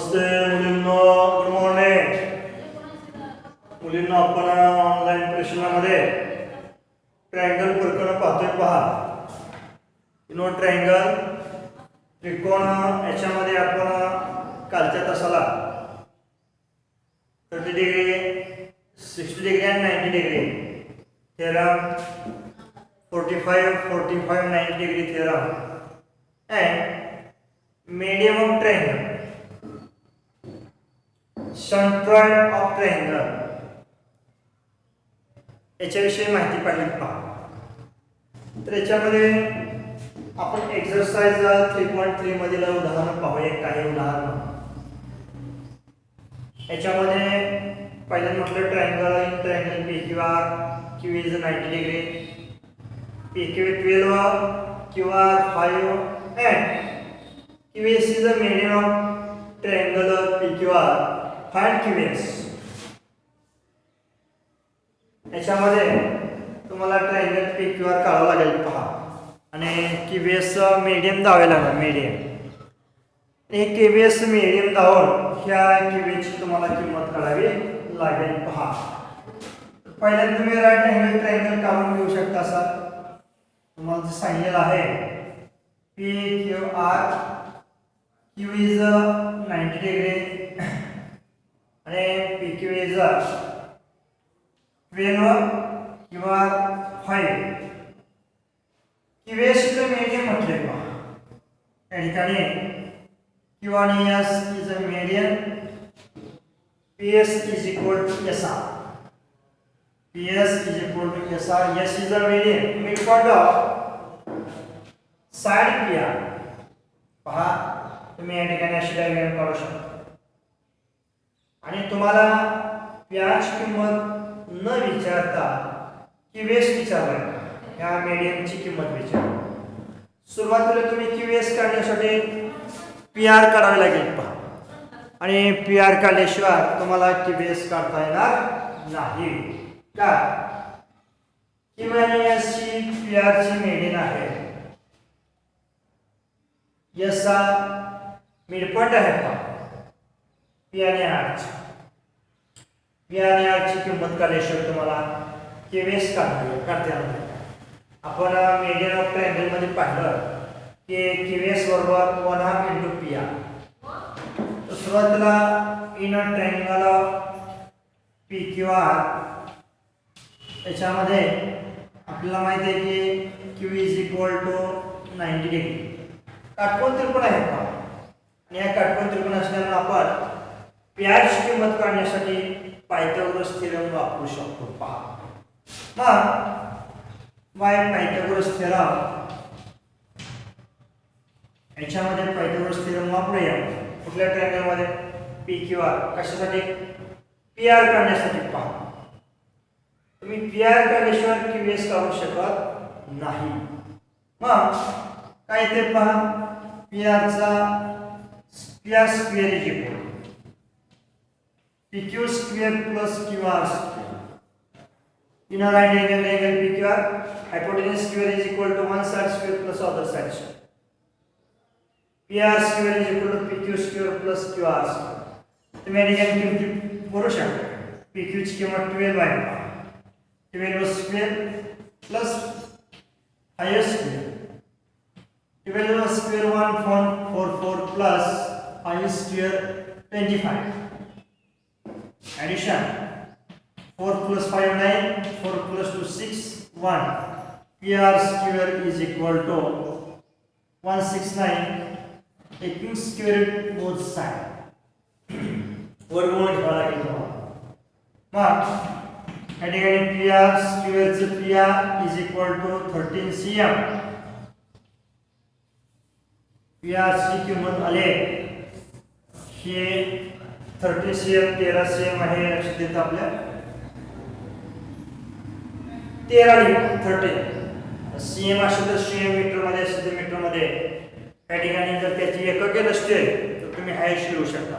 नमस्ते मुलींनो, good morning मुलींनो. आपण online प्रश्नामध्ये triangle प्रकरण पाहतोय. पहा, ट्रायंगल त्रिकोण. याच्यामध्ये आपण कालच्या तासाला 30 डिग्री, 60 डिग्री आणि 90 degree theorem, 45, 90 degree theorem and medium of triangle, centroid of triangle याच्याविषयी माहिती पाहिली. पहा, तर याच्यामध्ये आपण एक्सरसाइज 3.3 मधील उदाहरण पाहूया. काही उदाहरण याच्यामध्ये पहिल्यांदा म्हटलं triangle in triangle P Q R. Q is 90 degree, P Q 12, Q R 5 and QS is the median of triangle PQR. Find QS. याच्यामध्ये तुम्हाला ट्रायंगल PQR काढावं लागेल. पहा, आणि QS मीडियम दावे लागणार. मीडियम हे QS मीडियम दावून ह्या QS ची तुम्हाला किंमत काढावी लागेल. पहा, पहिल्यांदा तुम्ही राईट अँगल ट्रायंगल काढून घेऊ शकता. सर तुम्हाला जे सांगितलेलं आहे PQR, Q is 90 degree आणि PQ is 12, QR 5. QS is a median म्हटले. या ठिकाणी Q आणि S is a median. PS is equal to SR. PS is equal to SR. S is a median. Midpoint of side PR. पहा, तुम्ही या ठिकाणी अशी डायग्राम काढू शकता आणि तुम्हाला याची किंमत न विचारता QS विचारला, या मीडियमची किंमत विचार. सुरुवातीला तुम्ही QS काढण्यासाठी PR काढावे लागेल. पहा, आणि PR काढल्याशिवाय तुम्हाला QS काढता येणार नाही. का? किंवा याची PR ची मीडियन आहे. याचा मिडपॉइंट आहे. पी आणि आर ची किंमत काढल्याशिवाय तुम्हाला QS काढता येणार. आपण मीडियन ऑफ ट्रायंगल मध्ये पाहिलं की QS बरोबर 1/2 इंटू PR. सुरुवातीला इन ट्रायंगल PQR याच्यामध्ये आपल्याला माहिती आहे की Q is equal to 90 degree. काटकोन त्रिकोण आहे. पहा, आणि या काटकोन त्रिकोण असल्यामुळे आपण PR ची किंमत काढण्यासाठी पायथागोरस थेरम वापरू शकतो. पहा, मग पायथागोरस थेरम याच्यामध्ये पायथागोरस थेरम वापरूया. कुठल्या ट्रायंगल मध्ये? PQR. कशासाठी? PR काढण्यासाठी. पहा, तुम्ही PR काढल्याशिवाय QS काढू शकत नाही. मग काय ते पहा, PR square is equal PQ square plus QR square. In a right angle triangle PQR, hypotenuse square is equal to one side square plus other side square. PR square is equal to PQ square plus QR square. तुम्ही या ठिकाणी किंमत करू शकता. PQ ची किंमत 12 आहे. 12 square plus 5 square. 12 square 144 plus 5 square 25. Addition 4 plus 5 9, 4 plus 2 6 1. PR square is equal to 169. Taking square root both side. वर्गमूळ घ्यावा लागेल तुम्हाला. मग या ठिकाणी PR square चे PR is equal to 13 cm. PR ची किंमत आले हे 30 cm 13 cm आहे. लक्षात येतं आपल्या 13 cm असेल तर cm मीटर मध्ये असेल तर मीटर मध्ये. त्या ठिकाणी जर त्याची एकके नसते तर तुम्ही हाईट लिहू शकता.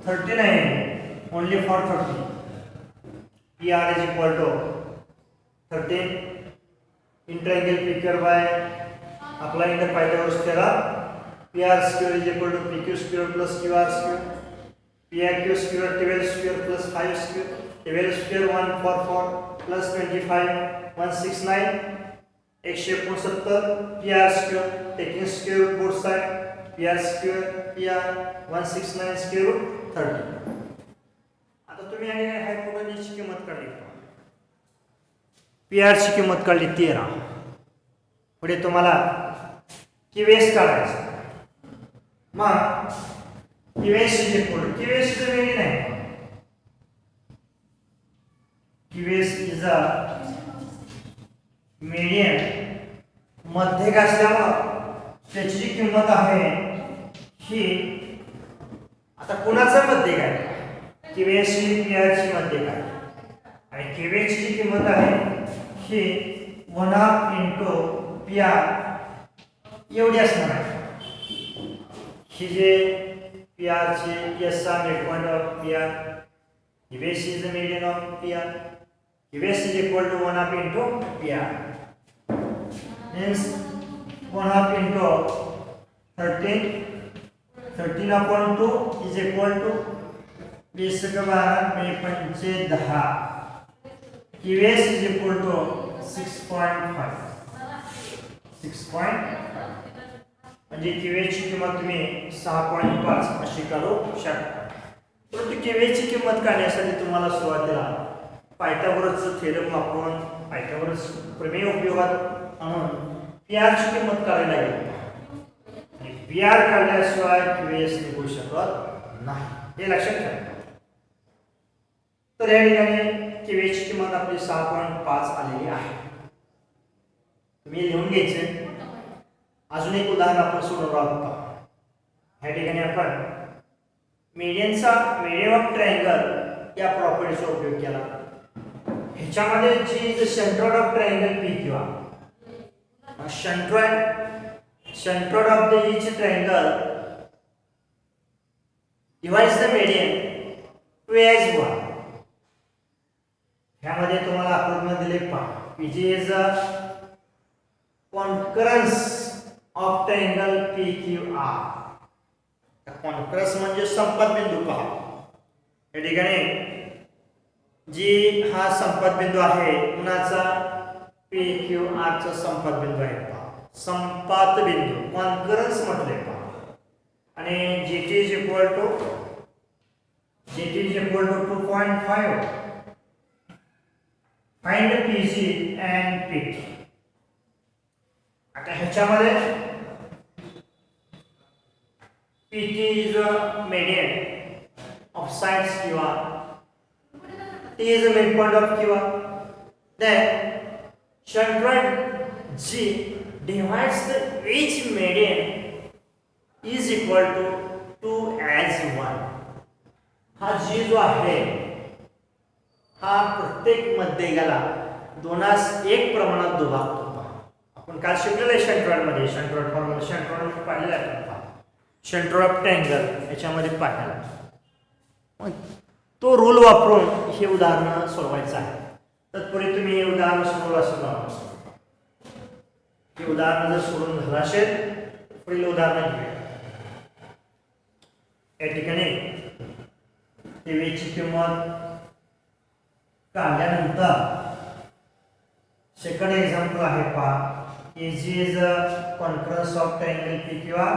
30 आहे only for 30. PR is equal to 13 in triangle PQR by applying the Pythagoras theorem. PR square is equal to PQ square plus QR square. PIQ square 12 square plus 5 square. 12 square 144 plus 25 169. 169 PR square taking square root both side. PR square PR 169 square root 30. आता तुम्ही आणि हायपोटेन्यूजची किंमत काढली. PR ची किंमत काढली 13. पुढे तुम्हाला QS काढायचं. मग QS is equal to QS is वेगळी नाही. QS इज अ मीडियन मध्यक असल्यामुळे त्याची जी किंमत आहे ही आता कोणाचा मध्यक आहे QS ही PR ची मध्यक आहे आणि QS ची किंमत आहे ही 1/2 into PR एवढी असणार आहे. ही जे PR ची S चा midpoint of PR QS is the median of PR. QS is equal to 1/2 into PR. Means 1/2 into 13 13/2 is equal to 20 का 12 5 10. QS is equal to 6.5. 6.5 म्हणजे QS ची किंमत तुम्ही 6.5 अशी करू शकता. परंतु QS ची किंमत काढण्यासाठी तुम्हाला सुरुवातीला पायथागोरसचा थेरम वापरून पायथागोरस प्रमेय उपयोगात आणून PR ची किंमत काढायला लागेल आणि PR काढल्याशिवाय QS निघू शकत नाही हे लक्षात ठेवा. तर या ठिकाणी QS ची किंमत आपली 6.5 आलेली आहे. तुम्ही लिहून घ्यायचे. अजून एक उदाहरण आपण सोडवणार आहोत. या ठिकाणी आपण मीडियन ऑफ ट्रायंगल या प्रॉपर्टीचा उपयोग केला. ह्याच्यामध्ये जी centroid of triangle PQ centroid of the each triangle divides the median 2/1. ह्यामध्ये तुम्हाला आकृतीमध्ये दिले पहा PG is a concurrence of triangle PQR. Concurrence म्हणजे संपत बिंदू पहा. या ठिकाणी जी हा संपत बिंदू आहे कुणाचा PQR चा संपत बिंदू आहे पहा. संपात बिंदू कॉन्करन्स म्हटले पहा. आणि GT is equal to 2.5. Find PG and PT. आता ह्याच्यामध्ये PT is a median of sides QR. T is the midpoint of QR. Then centroid G divides the each median is equal to 2/1. हा G जो आहे हा प्रत्येक मध्यकाला 2:1 प्रमाणात दुभागतो. आपण काल शिकलेलं आहे सेंट्रॉइड मध्ये. सेंट्रॉइड फॉर्म्युला सेंट्रॉइड पाहिलेला आहे आपण. सेंट्रोइड ऑफ ट्रायंगल याच्यामध्ये पाहिला. तो रूल वापरून हे उदाहरण सोडवायचं आहे. तत्पूर्वी तुम्ही हे उदाहरण सोडवलं असेल हे उदाहरण जर सोडून झालं असेल पुढील उदाहरण घेऊया. या ठिकाणी टीव्हीची किंमत काढल्यानंतर सेकंड एक्झाम्पल आहे पहा. AG is a concurrence of triangle PQR.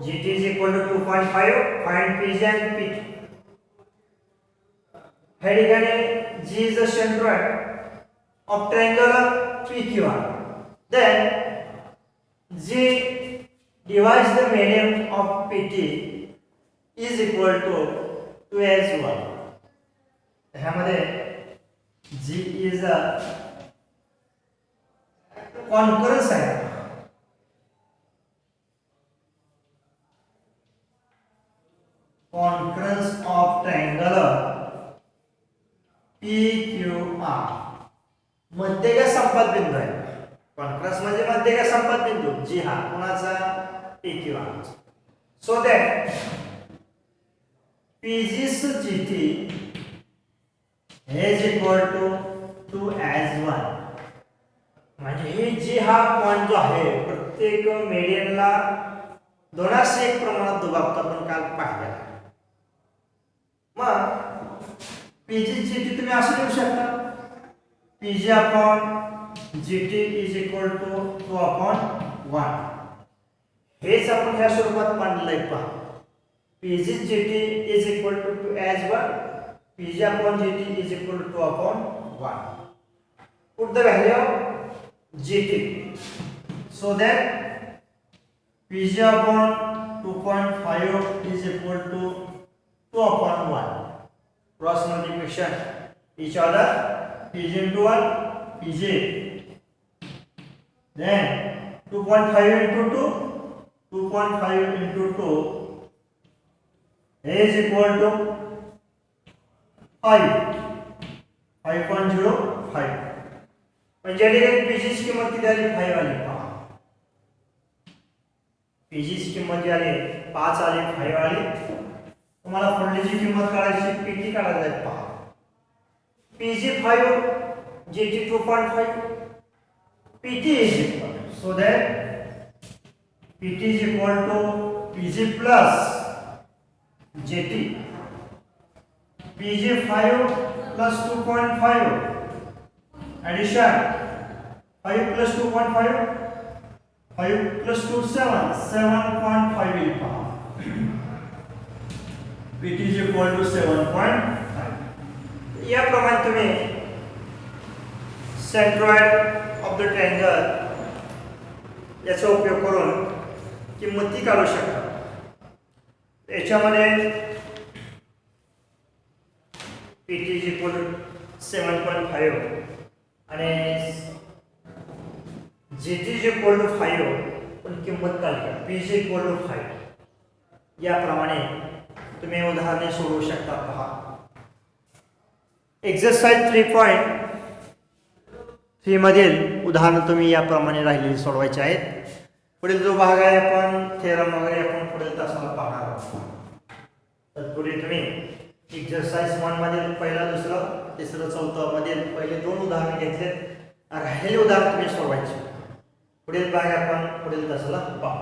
GT is equal to 2.5. Find PG and PT. या ठिकाणी G is the centroid of triangle PQR. Then G divides the median of PT is equal to 2/1. ह्यामध्ये G is a concurrence आहे. Concurrence of triangle PQR मध्य का संपात बिंदू आहे. Concurrence म्हणजे मध्य का संपात बिंदू. जी हा कोणाचा PQR. So that PG's GT is equal to 2/1. म्हणजे हे जी हा पॉइंट जो आहे प्रत्येक मीडियनला दोनास एक प्रमाणात दुभागतो आपण काल पाहिलेला. मग पीजी जीटी तुम्ही असं लिहू शकता, PG upon GT is equal to 2/1. हेच आपण ह्या स्वरूपात मांडलंय पहा. PG GT is equal to as 1, PG upon GT is equal to 2/1. Put the value of GT so that PG upon 2.5 is equal to 2/1. Cross multiplication each other, PG into 1, PG. Then 2.5 into 2, 2.5 into 2 is equal to 5, 5.05. म्हणजे PG ची किंमत किती आली 5 आली. पहा PG ची किंमत जी आली 5 आली 5 आली. तुम्हाला पुढली जी किंमत काढायची पीटी काढायला आहे. पहा PG 5 GT 2.5 PT is equal so that PT is equal to PG plus GT. PG 5 plus 2.5 addition 5 plus 2.5, 5 plus 2 7, 7.5 will come. It is equal to 7.5. याप्रमाणे तुम्ही सेंट्रॉइड ऑफ द ट्रायंगल याचा उपयोग करून किंमती काढू शकता. याच्यामध्ये पीटी इज इक्वल टू 7.5 आणि जीटी इज इक्वल टू 5 पण किंमत काढली पीजी इक्वल टू 5. याप्रमाणे तुम्ही उदाहरणे सोडवू शकता. पहा एक्सरसाइज 3.3 मधील उदाहरण तुम्ही याप्रमाणे राहिलेली सोडवायचे आहेत. पुढील जो भाग आहे आपण थेरम वगैरे आपण पुढील तासाला पाहणार आहोत. तत्पूर्वी तुम्ही एक्सरसाइज 1 मधील पहिला दुसरं तिसरं चौथं मधील पहिले 2 उदाहरण घेतले. राहिलेले उदाहरण तुम्ही सोडवायचे. पुढील भाग आपण पुढील तासाला पाहू.